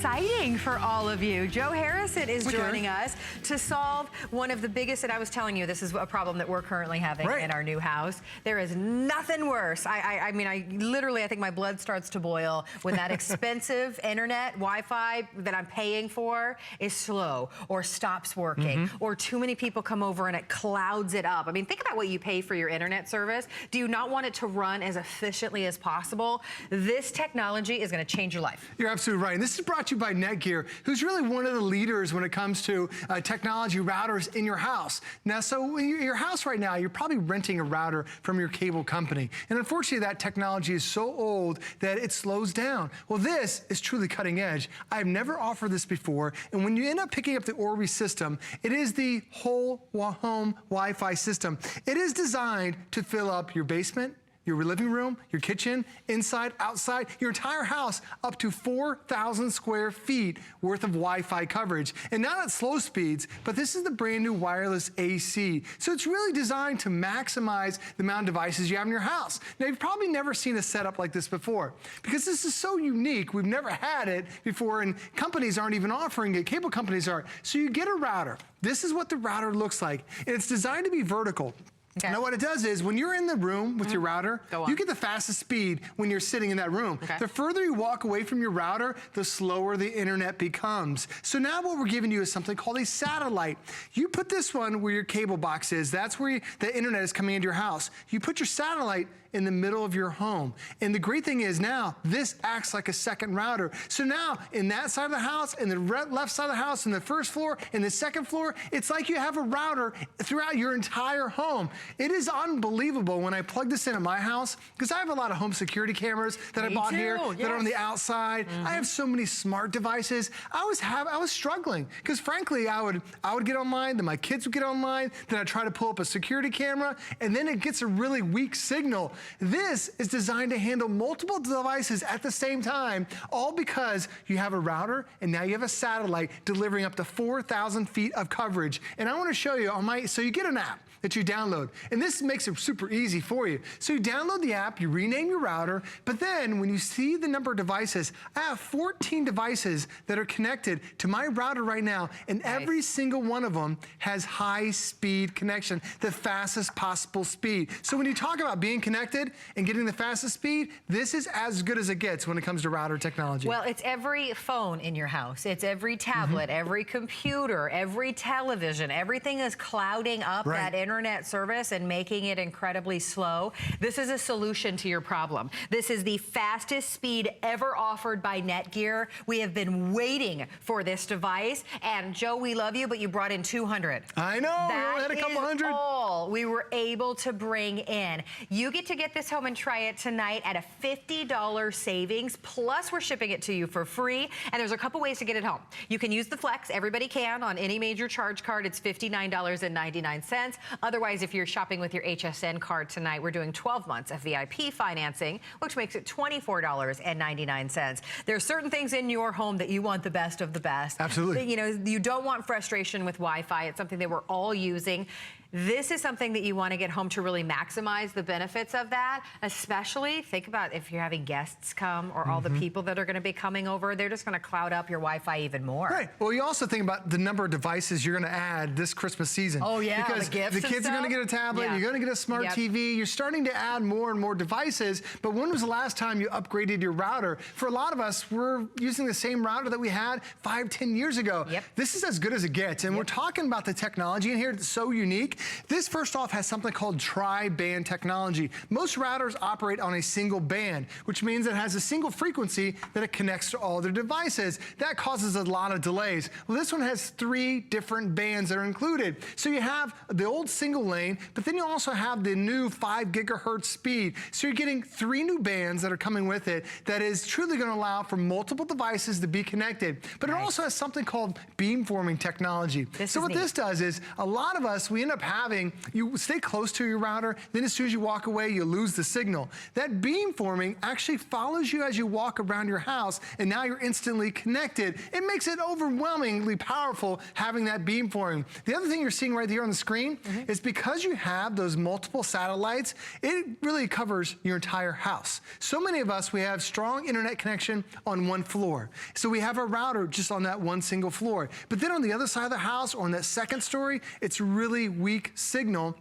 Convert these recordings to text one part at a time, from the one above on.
exciting for all of you. Joe Harrison is joining us to solve one of the biggest, and I was telling you, this is a problem that we're currently having in our new house. There is nothing worse. I mean, I think my blood starts to boil when that expensive internet Wi-Fi that I'm paying for is slow or stops working or too many people come over and it clouds it up. I mean, think about what you pay for your internet service. Do you not want it to run as efficiently as possible? This technology is going to change your life. You're absolutely right. And this is brought to you by NETGEAR, who's really one of the leaders when it comes to technology routers in your house. Now, so in your house right now, you're probably renting a router from your cable company. And unfortunately, that technology is so old that it slows down. Well, this is truly cutting edge. I've never offered this before. And when you end up picking up the Orbi system, it is the whole home Wi-Fi system. It is designed to fill up your basement, your living room, your kitchen, inside, outside, your entire house, up to 4,000 square feet worth of Wi-Fi coverage. And not at slow speeds, but this is the brand new wireless AC. So it's really designed to maximize the amount of devices you have in your house. Now, you've probably never seen a setup like this before, because this is so unique. We've never had it before, and companies aren't even offering it. Cable companies aren't. So you get a router. This is what the router looks like. And it's designed to be vertical. Okay. Now what it does is, when you're in the room with your router, you get the fastest speed when you're sitting in that room. The further you walk away from your router, the slower the internet becomes. So now what we're giving you is something called a satellite. You put this one where your cable box is. That's where the internet is coming into your house. You put your satellite in the middle of your home. And the great thing is now, this acts like a second router. So now, in that side of the house, in the left side of the house, in the first floor, in the second floor, it's like you have a router throughout your entire home. It is unbelievable when I plug this in at my house, because I have a lot of home security cameras that I bought here that are on the outside. I have so many smart devices. I was struggling, because frankly, I would get online, then my kids would get online, then I'd try to pull up a security camera, and then it gets a really weak signal. This is designed to handle multiple devices at the same time, all because you have a router and now you have a satellite delivering up to 4,000 feet of coverage. And I want to show you so you get an app that you download, and this makes it super easy for you. So you download the app, you rename your router, but then when you see the number of devices, I have 14 devices that are connected to my router right now, and every single one of them has high-speed connection, the fastest possible speed. So when you talk about being connected and getting the fastest speed, this is as good as it gets when it comes to router technology. Well, it's every phone in your house. It's every tablet, every computer, every television. Everything is clouding up that internet service and making it incredibly slow. This is a solution to your problem. This is the fastest speed ever offered by NETGEAR. We have been waiting for this device. And Joe, we love you, but you brought in 200. I know, we only had a couple hundred. All we were able to bring in. You get to get this home and try it tonight at a $50 savings, plus we're shipping it to you for free. And there's a couple ways to get it home. You can use the Flex. Everybody can on any major charge card. It's $59.99. Otherwise, if you're shopping with your HSN card tonight, we're doing 12 months of VIP financing, which makes it $24.99. There are certain things in your home that you want the best of the best. Absolutely. You know, you don't want frustration with Wi-Fi. It's something that we're all using. This is something that you want to get home to really maximize the benefits of that, especially think about if you're having guests come or all the people that are going to be coming over, they're just going to cloud up your Wi-Fi even more. Right. Well, you also think about the number of devices you're going to add this Christmas season. Oh, yeah. Because the kids are going to get a tablet, you're going to get a smart TV, you're starting to add more and more devices, but when was the last time you upgraded your router? For a lot of us, we're using the same router that we had 5-10 years ago. This is as good as it gets, and we're talking about the technology in here that's so unique. This, first off, has something called TriBand technology. Most routers operate on a single band, which means it has a single frequency that it connects to all their devices. That causes a lot of delays. Well, this one has 3 different bands that are included. So you have the old single lane, but then you also have the new 5 gigahertz speed. So you're getting 3 new bands that are coming with it that is truly going to allow for multiple devices to be connected. But it also has something called beamforming technology. So what this does is, a lot of us, we end up having, you stay close to your router, then as soon as you walk away, you lose the signal. That beamforming actually follows you as you walk around your house, and now you're instantly connected. It makes it overwhelmingly powerful having that beamforming. The other thing you're seeing right here on the screen is because you have those multiple satellites, it really covers your entire house. So many of us, we have strong internet connection on one floor. So we have our router just on that one single floor. But then on the other side of the house or on that second story, it's really weak signal.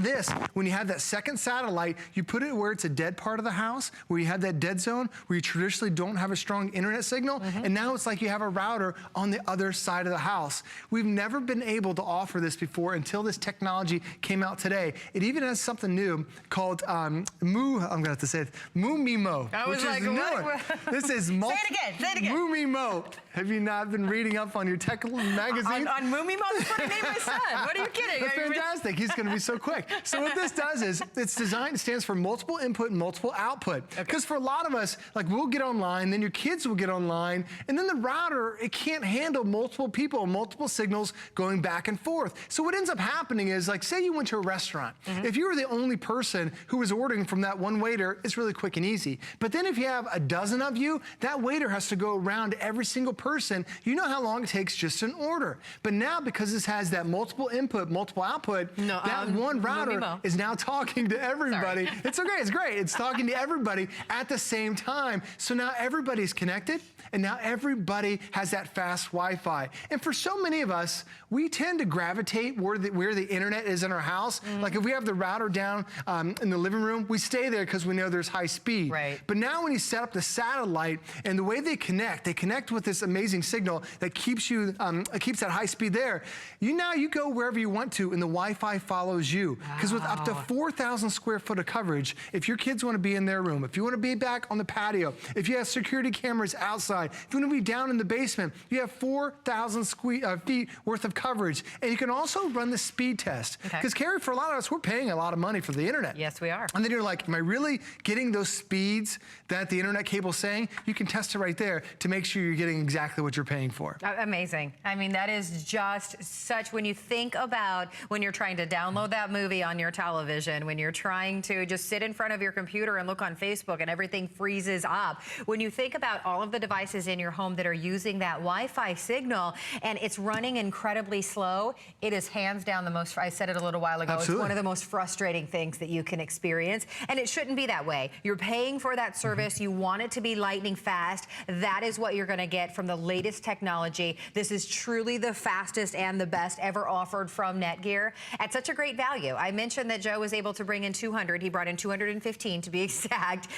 This, when you have that second satellite, you put it where it's a dead part of the house, where you have that dead zone, where you traditionally don't have a strong internet signal, and now it's like you have a router on the other side of the house. We've never been able to offer this before until this technology came out today. It even has something new called I'm gonna have to say it, MuMimo. I was like, what? This is say it again. MuMimo. Have you not been reading up on your tech magazine? On MuMimo, that's what I named my son. What are you kidding? That's fantastic. He's gonna be so quick. So what this does is, it's designed, it stands for multiple input and multiple output. Because for a lot of us, like we'll get online, then your kids will get online, and then the router, it can't handle multiple people, multiple signals going back and forth. So what ends up happening is, like say you went to a restaurant. If you were the only person who was ordering from that one waiter, it's really quick and easy. But then if you have a dozen of you, that waiter has to go around to every single person. You know how long it takes just an order. But now, because this has that multiple input, multiple output, that one router is now talking to everybody. Sorry. It's okay, it's great. It's talking to everybody at the same time. So now everybody's connected, and now everybody has that fast Wi-Fi. And for so many of us, we tend to gravitate where the internet is in our house. Like if we have the router down in the living room, we stay there because we know there's high speed. Right. But now when you set up the satellite and the way they connect with this amazing signal that keeps you, keeps that high speed there. You go wherever you want to, and the Wi-Fi follows you. Because with up to 4,000 square foot of coverage, if your kids want to be in their room, if you want to be back on the patio, if you have security cameras outside, if you want to be down in the basement, you have 4,000 feet worth of coverage. And you can also run the speed test. Because Carrie, for a lot of us, we're paying a lot of money for the internet. Yes, we are. And then you're like, am I really getting those speeds that the internet cable's saying? You can test it right there to make sure you're getting exactly what you're paying for. Amazing. I mean, that is just such, when you think about when you're trying to download that movie on your television, when you're trying to just sit in front of your computer and look on Facebook and everything freezes up. When you think about all of the devices in your home that are using that Wi-Fi signal and it's running incredibly slow, it is hands down the most, I said it a little while ago, Absolutely. It's one of the most frustrating things that you can experience. And it shouldn't be that way. You're paying for that service. You want it to be lightning fast. That is what you're going to get from the latest technology. This is truly the fastest and the best ever offered from NETGEAR at such a great value. I mentioned that Joe was able to bring in 200. He brought in 215 to be exact.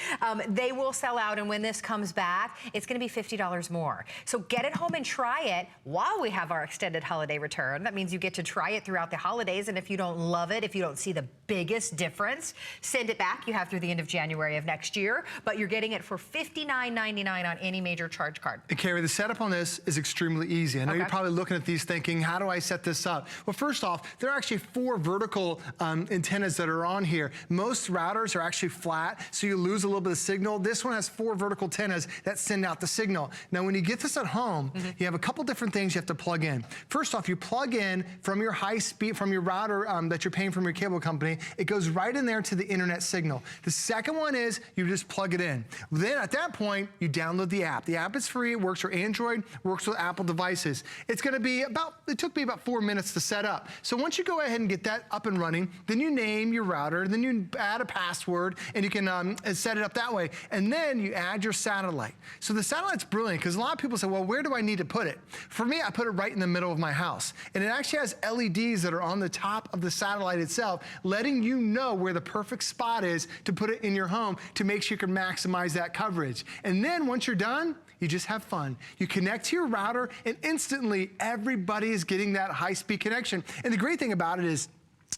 They will sell out, and when this comes back, it's going to be $50 more. So get it home and try it while we have our extended holiday return. That means you get to try it throughout the holidays, and if you don't love it, if you don't see the biggest difference, send it back. You have through the end of January of next year, but you're getting it for $59.99 on any major charge card. And Carrie, the setup on this is extremely easy. I know you're probably looking at these thinking, how do I set this up? Well, first off, there are actually 4 vertical antennas that are on here. Most routers are actually flat, so you lose a little bit of signal. This one has 4 vertical antennas that send out the signal. Now, when you get this at home, you have a couple different things you have to plug in. First off, you plug in from your high speed, from your router that you're paying from your cable company. It goes right in there to the internet signal. The second one is you just plug it in. Then at that point, you download the app. The app is free. It works for Android, works with Apple devices. It's going to be it took me about 4 minutes to set up. So once you go ahead and get that up and running, then you name your router, then you add a password, and you can set it up that way. And then you add your satellite. So the satellite's brilliant because a lot of people say, well, where do I need to put it? For me, I put it right in the middle of my house. And it actually has LEDs that are on the top of the satellite itself, letting you know where the perfect spot is to put it in your home to make sure you can maximize that coverage. And then once you're done, you just have fun. You connect to your router, and instantly everybody is getting that high-speed connection. And the great thing about it is,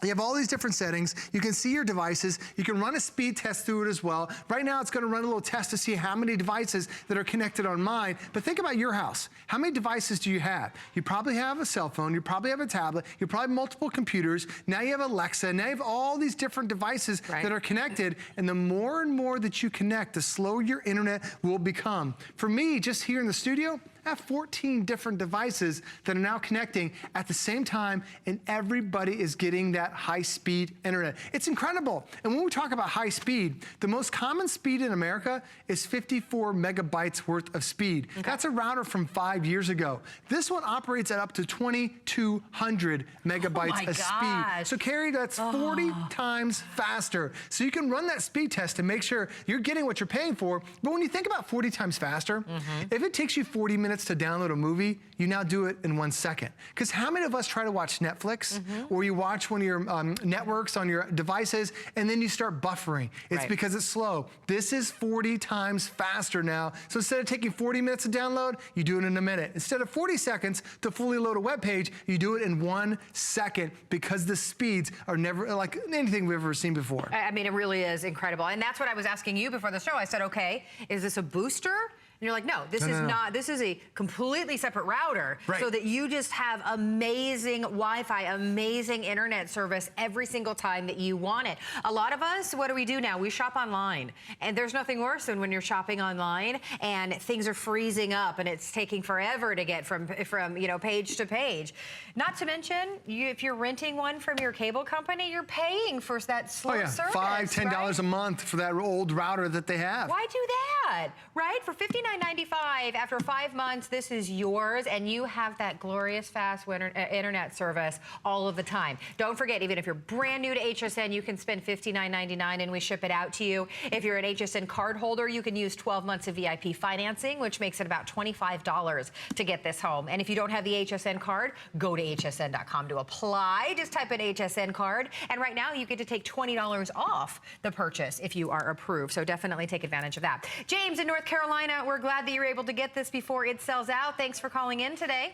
you have all these different settings. You can see your devices. You can run a speed test through it as well. Right now, it's going to run a little test to see how many devices that are connected on mine. But think about your house. How many devices do you have? You probably have a cell phone. You probably have a tablet. You probably have multiple computers. Now you have Alexa. Now you have all these different devices that are connected. And the more and more that you connect, the slower your internet will become. For me, just here in the studio, I have 14 different devices that are now connecting at the same time, and everybody is getting that high-speed internet. It's incredible. And when we talk about high speed, the most common speed in America is 54 megabytes worth of speed. Okay. That's a router from 5 years ago. This one operates at up to 2,200 megabytes of speed. So Carrie, that's 40 times faster. So you can run that speed test to make sure you're getting what you're paying for. But when you think about 40 times faster, if it takes you 40 minutes to download a movie, you now do it in 1 second. Because how many of us try to watch Netflix, or you watch one of your networks on your devices, and then you start buffering? It's because it's slow. This is 40 times faster now. So instead of taking 40 minutes to download, you do it in a minute. Instead of 40 seconds to fully load a web page, you do it in 1 second, because the speeds are never like anything we've ever seen before. I mean, it really is incredible. And that's what I was asking you before the show. I said, okay, is this a booster? And you're like, no, this is not. This is a completely separate router, so that you just have amazing Wi-Fi, amazing internet service every single time that you want it. A lot of us, what do we do now? We shop online, and there's nothing worse than when you're shopping online and things are freezing up and it's taking forever to get from page to page. Not to mention, if you're renting one from your cable company, you're paying for that slow service. $5, $10 a month for that old router that they have. Why do that, right? For $59.95 after 5 months, this is yours, and you have that glorious fast internet service all of the time. Don't forget, even if you're brand new to HSN, you can spend $59.99 and we ship it out to you. If you're an HSN card holder, you can use 12 months of VIP financing, which makes it about $25 to get this home. And if you don't have the HSN card, go to hsn.com to apply. Just type in HSN card, and right now you get to take $20 off the purchase if you are approved. So definitely take advantage of that. James in North Carolina, we're glad that you're able to get this before it sells out. Thanks for calling in today.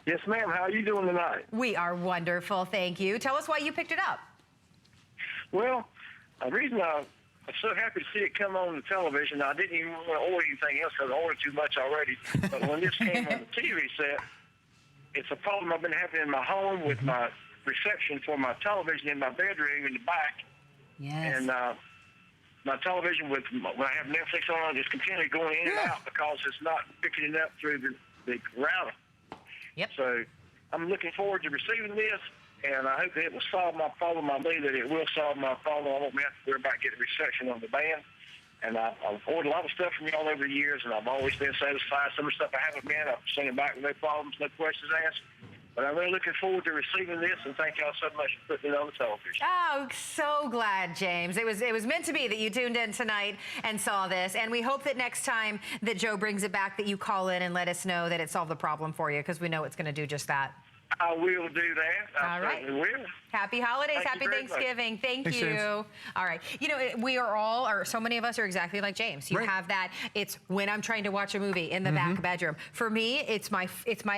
Yes, ma'am. How are you doing tonight? We are wonderful, thank you. Tell us why you picked it up. Well, the reason I'm so happy to see it come on the television, I didn't even want to order anything else because I ordered too much already. But when this came on the TV set, it's a problem I've been having in my home with my reception for my television in my bedroom in the back. Yes. And my television, when I have Netflix on, is continually going in and out because it's not picking it up through the router. Yep. So I'm looking forward to receiving this, and I hope that it will solve my problem. I believe that it will solve my problem. I won't have to worry about getting reception on the band. And I've ordered a lot of stuff from you all over the years, and I've always been satisfied. Some of the stuff I haven't been, I've sent it back with no problems, no questions asked. But I'm really looking forward to receiving this, and thank y'all so much for putting it on the television. Oh, so glad, James. It was meant to be that you tuned in tonight and saw this, and we hope that next time that Joe brings it back that you call in and let us know that it solved the problem for you, because we know it's going to do just that. I will do that. I certainly will. Happy holidays. Happy Thanksgiving. Thank you. James. All right. You know, we are all, or so many of us are exactly like James. You have that. It's when I'm trying to watch a movie in the back bedroom. For me, it's my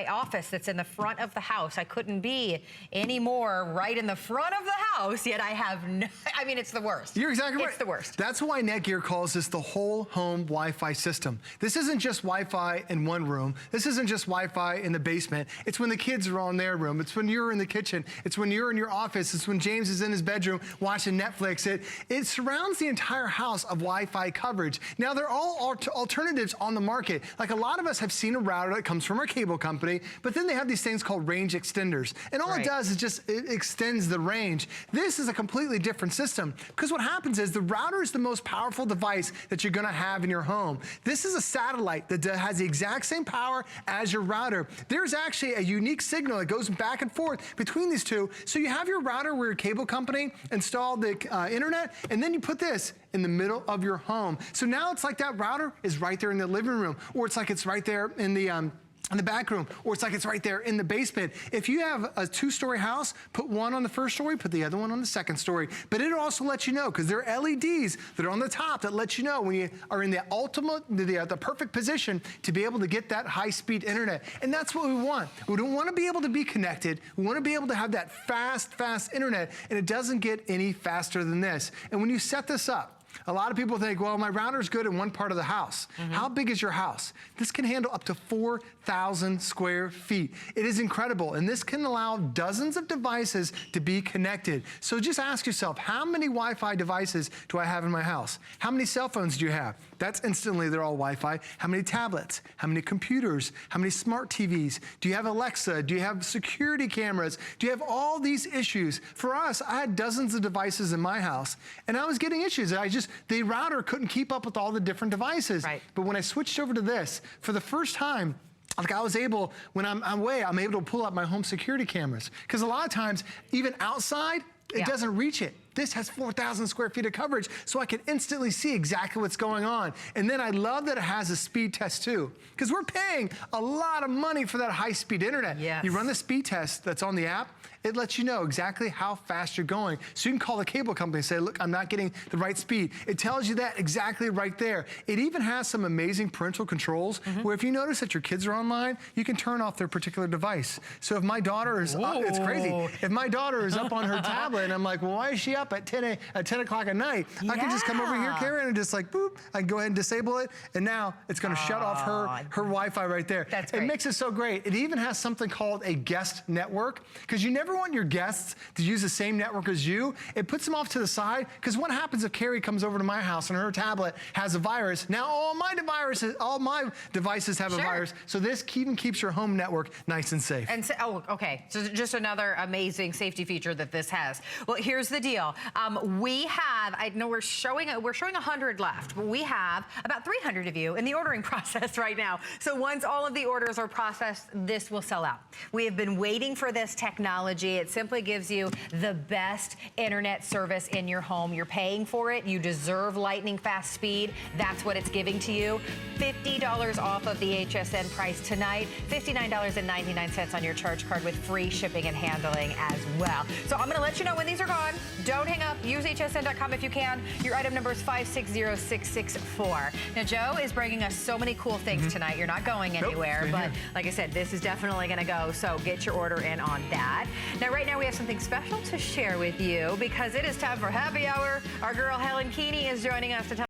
office that's in the front of the house. I couldn't be any more right in the front of the house, yet I have no, I mean, it's the worst. You're exactly right. It's the worst. That's why NETGEAR calls this the whole home Wi-Fi system. This isn't just Wi-Fi in one room. This isn't just Wi-Fi in the basement. It's when the kids are on their room. It's when you're in the kitchen. It's when you're in your office. It's when James is in his bedroom watching Netflix. It surrounds the entire house of Wi-Fi coverage. Now, there are all alternatives on the market. Like, a lot of us have seen a router that comes from our cable company, but then they have these things called range extenders. And all it does is just it extends the range. This is a completely different system, because what happens is the router is the most powerful device that you're going to have in your home. This is a satellite that has the exact same power as your router. There's actually a unique signal that goes back and forth between these two. So you have your router where your cable company installed the internet, and then you put this in the middle of your home. So now it's like that router is right there in the living room, or it's like it's right there in the back room, or it's like it's right there in the basement. If you have a two-story house, put one on the first story, put the other one on the second story. But it'll also let you know, because there are LEDs that are on the top that let you know when you are in the the perfect position to be able to get that high-speed internet. And that's what we want. We don't want to be able to be connected. We want to be able to have that fast internet, and it doesn't get any faster than this. And when you set this up, A lot of people think, well, my router's good in one part of the house. How big is your house? This can handle up to 4,000 square feet. It is incredible, and this can allow dozens of devices to be connected. So just ask yourself, how many Wi-Fi devices do I have in my house? How many cell phones do you have? That's instantly, they're all Wi-Fi. How many tablets? How many computers? How many smart TVs? Do you have Alexa? Do you have security cameras? Do you have all these issues? For us, I had dozens of devices in my house, and I was getting issues. The router couldn't keep up with all the different devices. Right. But when I switched over to this, for the first time, like I was able, when I'm away, I'm able to pull up my home security cameras. Because a lot of times, even outside, it doesn't reach it. This has 4,000 square feet of coverage, so I can instantly see exactly what's going on. And then I love that it has a speed test too, because we're paying a lot of money for that high-speed internet. Yes. You run the speed test that's on the app, it lets you know exactly how fast you're going. So you can call the cable company and say, look, I'm not getting the right speed. It tells you that exactly right there. It even has some amazing parental controls where if you notice that your kids are online, you can turn off their particular device. So if my daughter is up, it's crazy. If my daughter is up on her tablet and I'm like, well, why is she up at 10 o'clock at night? I can just come over here, Karen, and just like, boop, I can go ahead and disable it. And now it's gonna shut off her Wi-Fi right there. That's great. It makes it so great. It even has something called a guest network, because you never want your guests to use the same network as you. It puts them off to the side, because what happens if Carrie comes over to my house and her tablet has a virus? Now all my devices have a virus, so this even keeps your home network nice and safe. And so, okay, so just another amazing safety feature that this has. Well, here's the deal. We have, I know we're showing 100 left, but we have about 300 of you in the ordering process right now. So once all of the orders are processed, this will sell out. We have been waiting for this technology. It simply gives you the best internet service in your home. You're paying for it. You deserve lightning fast speed. That's what it's giving to you. $50 off of the HSN price tonight. $59.99 on your charge card with free shipping and handling as well. So I'm going to let you know when these are gone. Don't hang up. Use hsn.com if you can. Your item number is 560664. Now, Joe is bringing us so many cool things tonight. You're not going anywhere, but like I said, this is definitely going to go. So get your order in on that. Now, right now we have something special to share with you because it is time for happy hour. Our girl Helen Keeney is joining us to tell